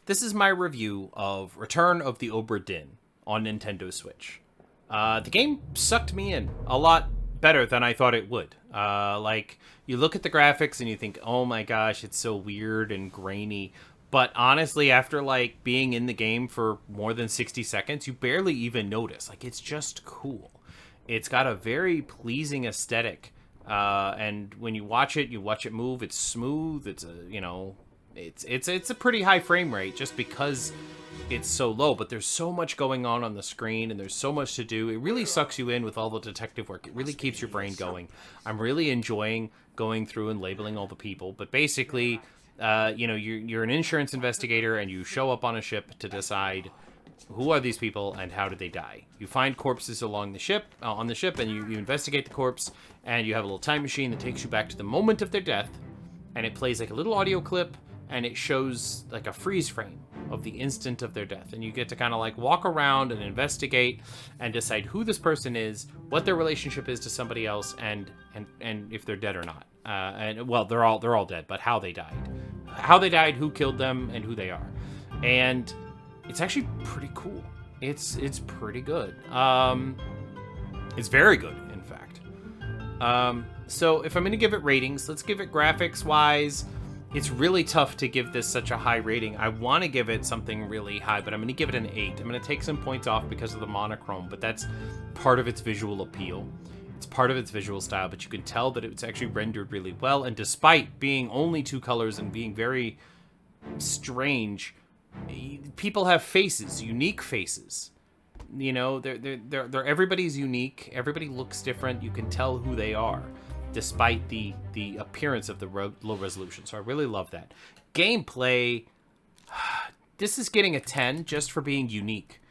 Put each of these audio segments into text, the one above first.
this is my review of Return of the Obra Dinn on Nintendo Switch. The game sucked me in a lot better than I thought it would. Like, you look at the graphics and you think, oh my gosh, it's so weird and grainy. But honestly, after, like, being in the game for more than 60 seconds, you barely even notice. Like, it's just cool. It's got a very pleasing aesthetic. And when you watch it move. It's smooth. It's it's a pretty high frame rate just because it's so low. But there's so much going on the screen, and there's so much to do. It really sucks you in with all the detective work. It really keeps your brain going. I'm really enjoying going through and labeling all the people. But basically, you're an insurance investigator, and you show up on a ship to decide who are these people and how did they die. You find corpses along the ship, on the ship, and you investigate the corpse, and you have a little time machine that takes you back to the moment of their death, and it plays like a little audio clip, and it shows like a freeze frame of the instant of their death, and you get to kind of like walk around and investigate and decide who this person is, what their relationship is to somebody else, and if they're dead or not. And well, they're all dead, but how they died, who killed them, and who they are. And it's actually pretty cool. It's pretty good. It's very good, in fact. So if I'm going to give it ratings, let's give it graphics wise. It's really tough to give this such a high rating. I want to give it something really high, but I'm going to give it an 8. I'm going to take some points off because of the monochrome, but that's part of its visual appeal. It's part of its visual style, but you can tell that it's actually rendered really well. And despite being only 2 colors and being very strange, people have faces, unique faces. You know, they're everybody's unique. Everybody looks different. You can tell who they are, despite the appearance of the low resolution. So I really love that. Gameplay, this is getting a 10 just for being unique.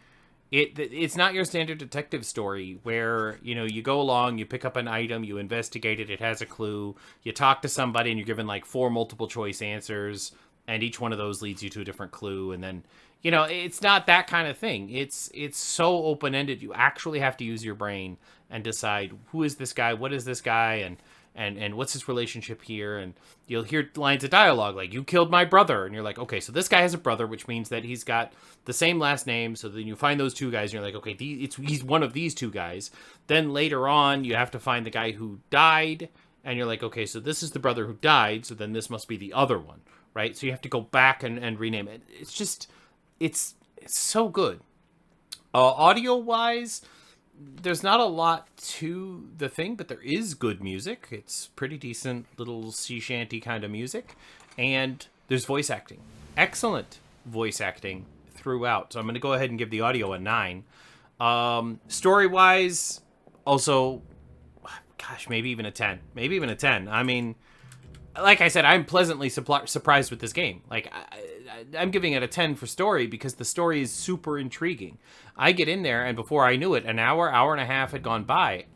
It's not your standard detective story where, you go along, you pick up an item, you investigate it, it has a clue, you talk to somebody, and you're given like 4 multiple choice answers, and each one of those leads you to a different clue, and then, it's not that kind of thing. It's so open-ended. You actually have to use your brain and decide, who is this guy, what is this guy, and what's his relationship here, and you'll hear lines of dialogue like, you killed my brother, and you're like, okay, so this guy has a brother, which means that he's got the same last name, so then you find those 2 guys, and you're like, okay, he's one of these 2 guys. Then later on, you have to find the guy who died, and you're like, okay, so this is the brother who died, so then this must be the other one, right? So you have to go back and rename it. It's just, it's so good. Audio-wise, there's not a lot to the thing, but there is good music. It's pretty decent little sea shanty kind of music. And there's voice acting. Excellent voice acting throughout. So I'm going to go ahead and give the audio a 9. Story-wise, also, gosh, maybe even a 10. Maybe even a 10. I mean, like I said, I'm pleasantly surprised with this game. Like, I'm giving it a 10 for story because the story is super intriguing. I get in there, and before I knew it, an hour and a half had gone by.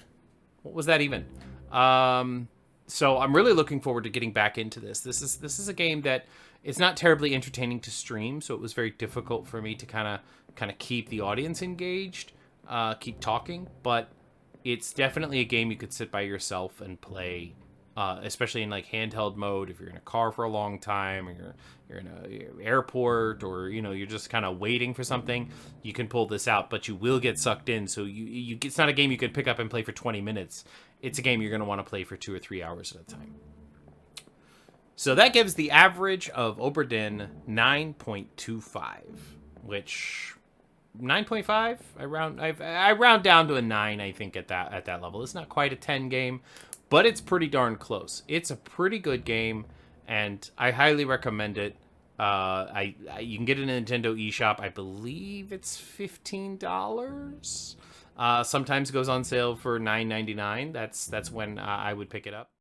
What was that even? So I'm really looking forward to getting back into this. This is a game that it's not terribly entertaining to stream, so it was very difficult for me to kind of keep the audience engaged, keep talking. But it's definitely a game you could sit by yourself and play. Especially in like handheld mode, if you're in a car for a long time, or you're in an airport, or you're just kind of waiting for something, you can pull this out. But you will get sucked in, so it's not a game you can pick up and play for 20 minutes. It's a game you're going to want to play for 2 or 3 hours at a time. So that gives the average of Obra Dinn 9.25, which 9.5. I round down to a 9. I think at that level, it's not quite a 10 game. But it's pretty darn close. It's a pretty good game, and I highly recommend it. You can get it in Nintendo eShop. I believe it's $15. Sometimes it goes on sale for $9.99. That's when I would pick it up.